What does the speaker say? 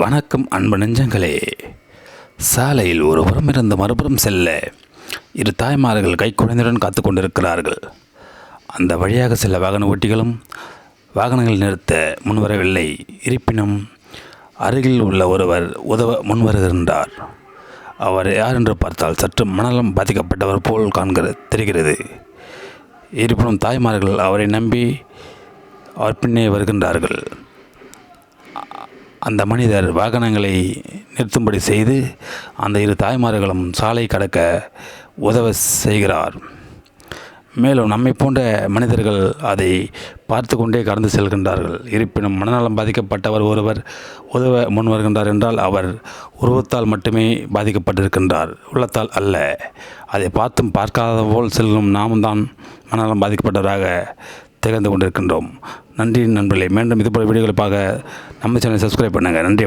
வணக்கம் அன்பு நெஞ்சங்களே. சாலையில் ஒருபுறம் இருந்து மறுபுறம் செல்ல இரு தாய்மார்கள் கைக்குழந்தையுடன் காத்து கொண்டிருக்கிறார்கள். அந்த வழியாக செல்ல வாகன ஓட்டிகளும் வாகனங்கள் நிறுத்த முன்வரவில்லை. இருப்பினும் அருகில் உள்ள ஒருவர் உதவ முன்வருகின்றார். அவர் யார் என்று பார்த்தால் சற்று மனநலம் பாதிக்கப்பட்டவர் போல் தெரிகிறது. இருப்பினும் தாய்மார்கள் அவரை நம்பி அவர் பின்னே வருகின்றார்கள். அந்த மனிதர் வாகனங்களை நிறுத்தும்படி செய்து அந்த இரு தாய்மார்களும் சாலை கடக்க உதவ செய்கிறார். மேலும் நம்மை போன்ற மனிதர்கள் அதை பார்த்து கொண்டே கடந்து செல்கின்றார்கள். இருப்பினும் மனநலம் பாதிக்கப்பட்டவர் ஒருவர் உதவ முன் வருகின்றார் என்றால் அவர் உருவத்தால் மட்டுமே பாதிக்கப்பட்டிருக்கின்றார், உள்ளத்தால் அல்ல. அதை பார்த்தும் பார்க்காத போல் செல்லும் நாமும் தான் மனநலம் பாதிக்கப்பட்டவராக திகழ்ந்து கொண்டிருக்கின்றோம். நன்றி நண்பர்களே. மீண்டும் இதுபோல் வீடியோக்களை பார்க்க நம்ம சேனலை சப்ஸ்கிரைப் பண்ணுங்கள். நன்றி.